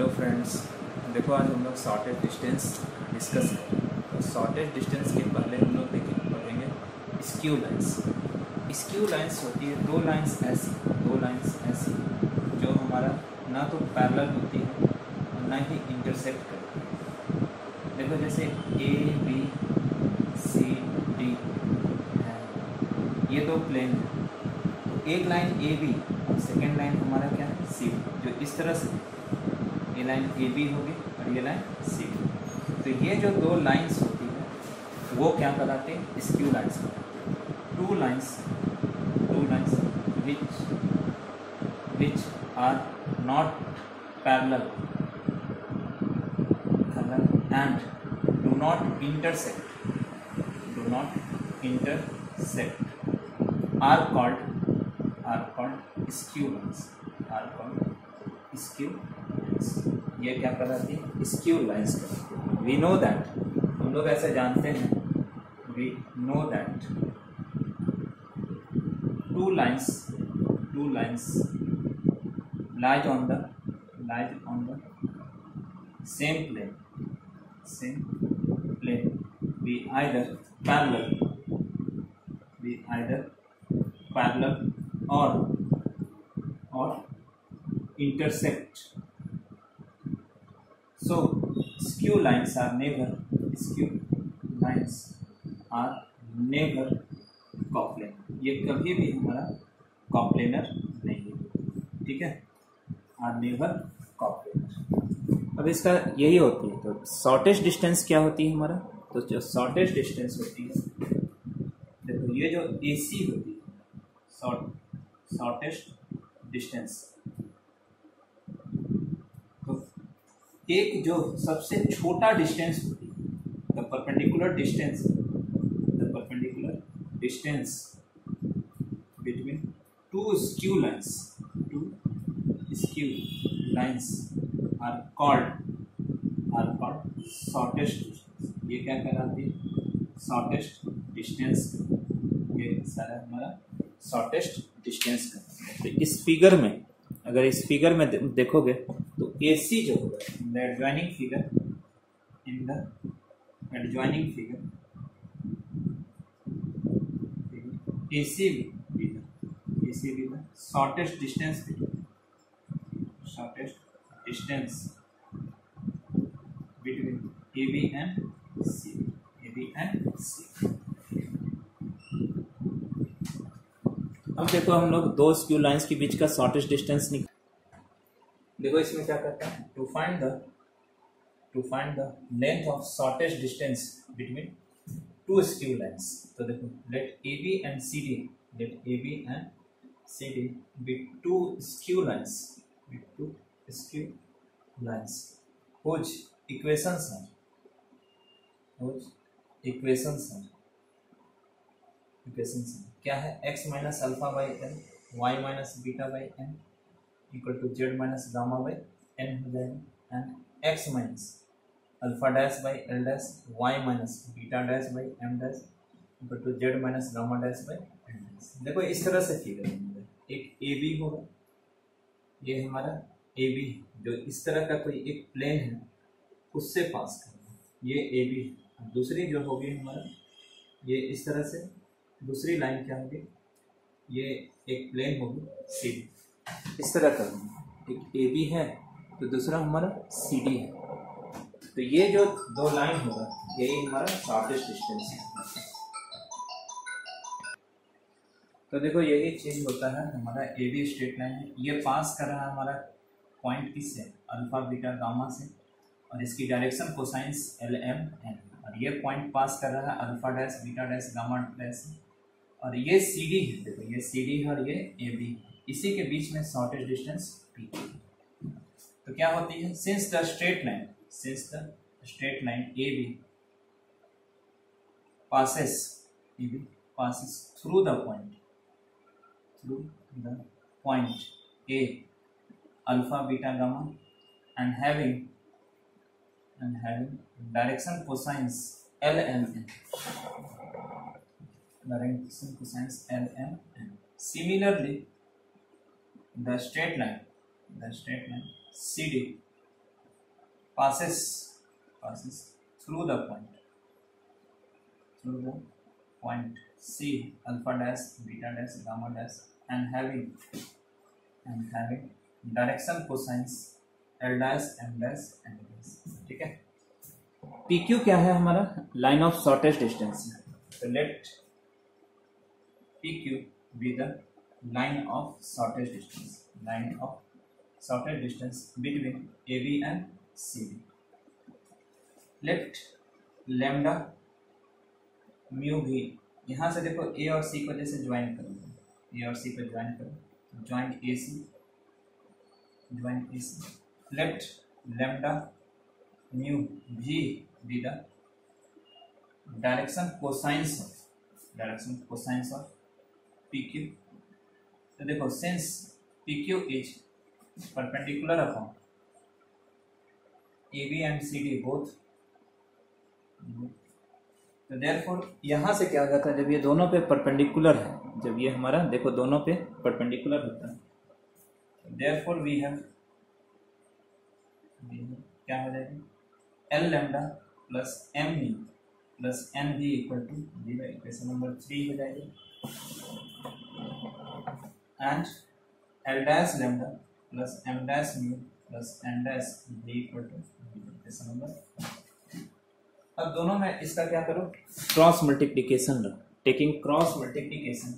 Hello friends, देखो आज हम लोग शॉर्टेज डिस्टेंस डिस्कस करेंगे। तो शॉर्टेज डिस्टेंस के पहले हम लोग पढ़ेंगे स्क्यू लाइंस। स्क्यू लाइंस होती है दो लाइंस ऐसी जो हमारा ना तो पैरेलल होती है और ना ही इंटरसेक्ट करती है। देखो जैसे ए बी सी डी है, ये दो प्लेन है। तो एक लाइन ए बी और सेकेंड लाइन हमारा क्या है सी डी, जो इस तरह से ये लाइन ए बी होगी और ये लाइन सी डी। तो ये जो दो लाइंस होती है वो क्या कराते हैं, स्क्यू लाइंस कराते हैं। Two lines which are not parallel and do not intersect are called skew lines। ये क्या कराती है, स्क्यू लाइंस कराती है। वी नो दैट, हम लोग ऐसे जानते हैं, we know that two lines lies on the same plane be either parallel or intersect. So skew lines are never coplanar। ये कभी भी हमारा कॉप्लेनर नहीं है, ठीक है, आर नेवर कॉप्लेनर। अब इसका यही होती है। तो शॉर्टेस्ट डिस्टेंस क्या होती है हमारा, तो जो शॉर्टेस्ट डिस्टेंस होती है, देखो ये जो AC होती है शॉर्टेस्ट डिस्टेंस, तो एक जो सबसे छोटा डिस्टेंस होती है, the perpendicular distance between two skew lines are called shortest distance. ये क्या कहलाती है, शॉर्टेस्ट डिस्टेंस। ये सारा हमारा शॉर्टेस्ट डिस्टेंस का। तो इस फिगर में, अगर इस फिगर में देखोगे तो AC जो होगा in the adjoining figure AC भी shortest distance between AB and C। अब देखो हम लोग दो स्क्यू लाइंस के बीच का शॉर्टेस्ट डिस्टेंस देखो इसमें क्या करता है, to find the length of shortest distance between two skew lines. तो देखो let AB and CD be two skew lines whose equations क्या है, x minus alpha by n, y minus beta by n equal to z minus gamma by n हो जाएगा, and x minus alpha dash by l dash, y minus beta dash by m dash equal to z minus gamma dash by n dash। देखो इस तरह से figure है, एक AB होगा, ये हमारा AB जो इस तरह का कोई एक प्लेन है उससे पास करना, ये AB। दूसरी जो होगी हमारा, ये इस तरह से दूसरी लाइन क्या होगी, ये एक प्लेन होगी CD, इस तरह करना। एक AB है तो दूसरा हमारा CD है। तो ये जो दो लाइन होगा यही हमारा शॉर्टेस्ट डिस्टेंस है। तो देखो यही चीज होता है, हमारा AB स्ट्रेट लाइन है, ये पास कर रहा है हमारा पॉइंट किससे, अल्फा बीटा गामा से, और इसकी डायरेक्शन कोसाइंस LM N, और ये पॉइंट पास कर रहा है alpha dash beta dash gamma dash, और ये CD है। देखो ये CD है और ये AB, इसी के बीच में शॉर्टेस्ट डिस्टेंस P। तो क्या होती है, since the straight line AB passes through the point A alpha beta gamma and having direction cosines LMN, Similarly, the straight line CD passes through the point C alpha dash beta dash gamma dash and having direction cosines L dash M dash N dash। ठीक है, PQ क्या है हमारा? Line of shortest distance. तो let PQ be the line of shortest distance between AB and CD। Let lambda mu भी, यहाँ से देखो A और C को जैसे ज्वाइन करो, A और C को ज्वाइन करो, join AC, let lambda mu भी be the direction cosines of PQ। तो देखो since PQ is perpendicular upon AB and CD both, तो देयरफॉर यहाँ से क्या हो जाता है, जब ये दोनों पे परपेंडिकुलर है, जब ये हमारा देखो दोनों पे परपेंडिकुलर होता है, देयरफॉर वी हैव क्या हो जाएगा L lambda plus M mu plus N भी इक्वल टू 0, इक्वेशन नंबर 3 हो जाएगी। And L dash lambda plus M dash mu plus N dash भी इक्वल टू 0, इक्वेशन नंबर। अब दोनों में इसका क्या करो, cross multiplication low, taking cross multiplication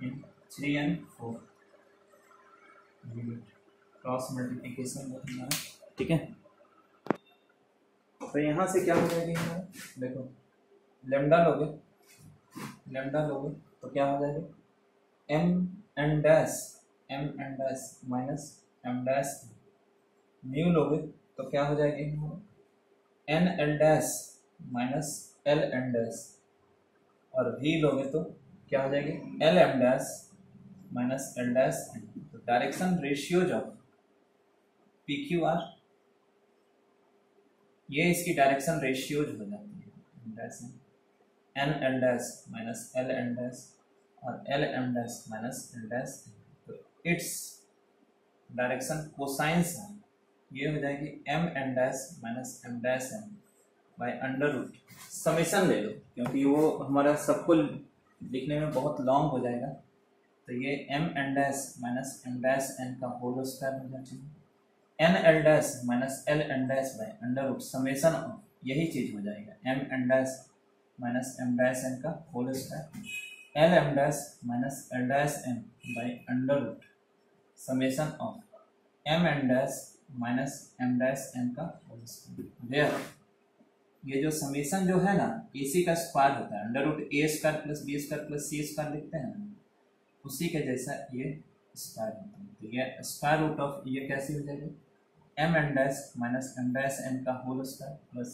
in 3 and 4 cross multiplication हमारा। ठीक है, तो यहाँ से क्या हो जाएगी हमारा, देखो लैम्डा लोगे तो क्या हो जाएगा M and dash minus M dash. Mu लोगे तो क्या हो जाएगी N L dash minus L N dash, और V लोगे तो क्या हो जाएगी L M dash minus L dash N। तो डायरेक्शन रेशियोज ऑफ PQR, ये इसकी डायरेक्शन रेशियोज हो जाती है, N L dash minus L N dash और L M dash minus L dash. तो इट्स डायरेक्शन कोसाइंस है, ये हो जाएगी M N dash minus M dash N by under root, summation ले लो क्योंकि वो हमारा सबको लिखने में बहुत लॉन्ग हो जाएगा, तो ये M N dash minus M dash N का होल स्क्वायर हो जाता है, N L dash minus L N dash by under root summation of, यही चीज हो जाएगा M N dash minus M dash N का whole square, L M dash minus L dash N by under root summation of M N dash minus M dash N का whole square. ये जो summation जो है ना AC का square होता है, under root A square plus B square plus C square लिखते हैं ना, उसी के जैसा ये स्क्वायर होता है। तो ये स्क्वायर रूट ऑफ ये कैसे हो जाएगी M N dash minus M dash N का whole square plus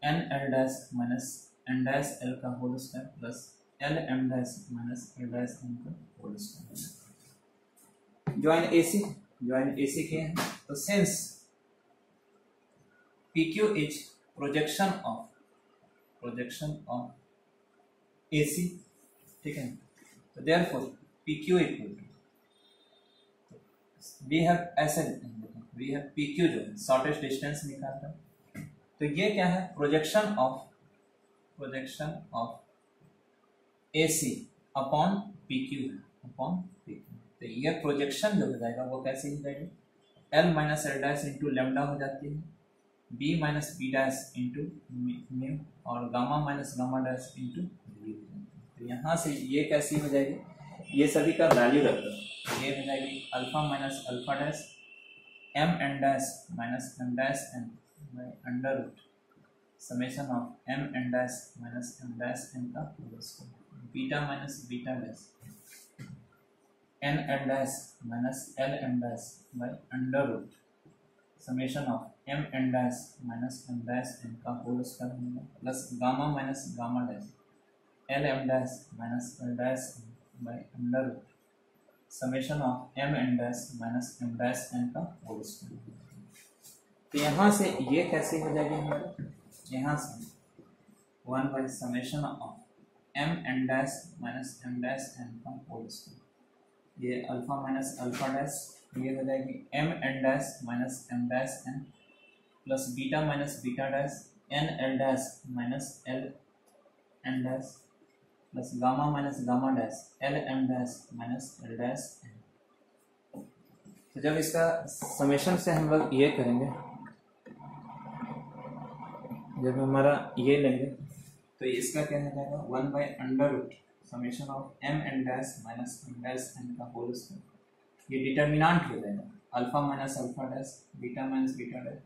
N L dash minus N dash L का whole square plus L M dash minus L dash N का होल स्क्वायर। ज्वाइन AC के हैं, तो since PQ is projection of AC, ठीक है, तो therefore PQ equal to we have PQ जो है शॉर्टेस्ट डिस्टेंस निकालता है, तो ये क्या है projection of AC upon PQ है, तो ये प्रोजेक्शन जो हो जाएगा वो कैसे हो जाएगी L minus L dash into lambda हो जाती है, B minus B dash into mu और gamma minus gamma dash into V। तो यहाँ से ये कैसी हो जाएगी, ये सभी का वैल्यू रख दो, ये हो जाएगी alpha minus alpha dash M N dash minus M dash N by under root summation of M N dash minus M dash N का whole square, beta minus beta dash N L dash minus L M dash by under root summation of M N dash minus M dash N का whole square होगा plus gamma minus gamma dash L M dash minus L dash by under root summation of M N dash minus M dash N का whole square. तो यहाँ से ये कैसे हो जाएगी हमारे, यहाँ से 1 by summation of M N dash minus M dash N का होल स्क्वायर। ये अल्फा माइनस अल्फा डैश ये हो जाएगी M N dash minus M dash N plus beta minus beta dash N L dash minus L N dash plus gamma minus gamma dash L M dash minus L dash N. तो जब इसका summation से हम लोग ये करेंगे, जब हमारा ये लेंगे तो इसका क्या हो जाएगा 1 by under root summation of M N dash minus M dash N का होल स्क्वायर। ये डिटर्मिनेंट हो जाएगा alpha minus alpha dash beta minus beta dash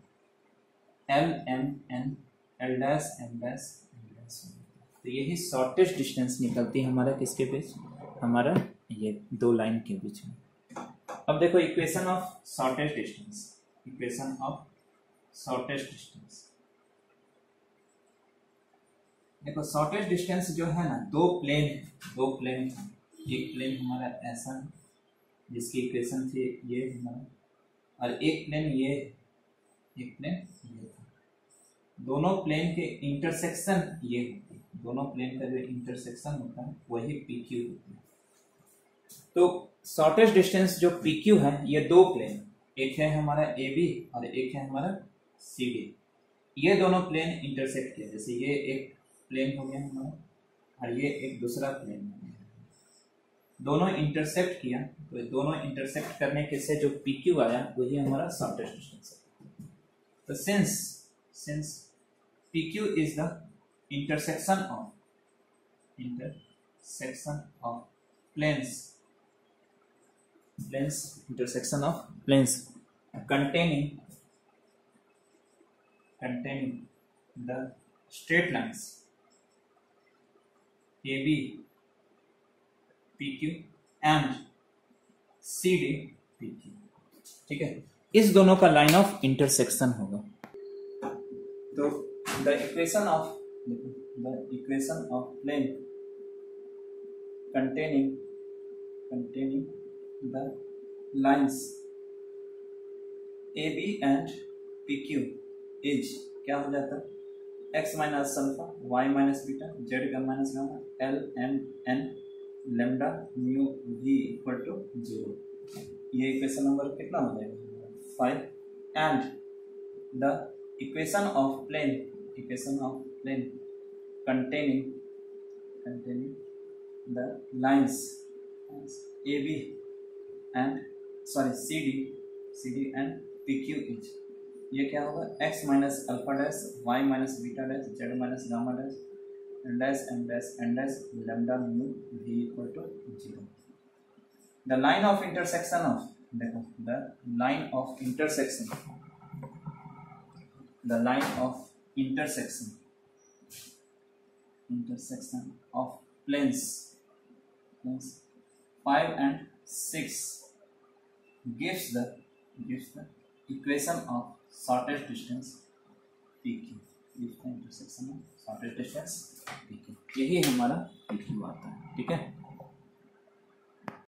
L M N L dash M dash N dash. तो यही shortest distance निकलती है हमारा किसके बीच, हमारा ये दो लाइन के बीच में। अब देखो equation of shortest distance, equation of shortest distance. देखो शॉर्टेस्ट डिस्टेंस जो है ना, दो प्लेन है। एक प्लेन हमारा ऐसा है जिसकी इक्वेशन थी ये हमारा, और एक प्लेन ये, एक प्लेन ये था। दोनों प्लेन के इंटरसेक्शन ये होती है, दोनों प्लेन का जो इंटरसेक्शन होता है वही पी क्यू होती है। तो शॉर्टेस्ट डिस्टेंस जो पी क्यू है, ये दो प्लेन, एक है हमारा ए बी और एक है हमारा सी डी। ये दोनों प्लेन इंटरसेक्ट किया, जैसे ये एक प्लेन हो गया हमारा और ये एक दूसरा प्लेन हो गया, दोनों इंटरसेक्ट किया। तो दोनों इंटरसेक्ट करने के से जो पी क्यू आया वही हमारा शॉर्टेस्ट डिस्टेंस है। तो since P Q is the intersection of planes intersection of planes containing the straight lines AB PQ and CD PQ। ठीक है, इस दोनों का लाइन ऑफ इंटरसेक्शन होगा। तो the equation of plane containing the lines AB and PQ is क्या हो जाता है x minus alpha y minus beta z का minus gamma l m n lambda mu v equal to 0। ये equation number कितना हो जाएगा 5। And the equation of plane containing the lines AB and CD and PQ is, ये क्या होगा x minus alpha dash y minus beta dash z minus gamma dash n dash m dash n dash lambda mu v equal to 0। The line of intersection of, देखो the line of intersection of planes 5 and 6 gives the equation of shortest distance PQ, gives the intersection of shortest distance PQ। यही हमारा PQ आता है। ठीक है।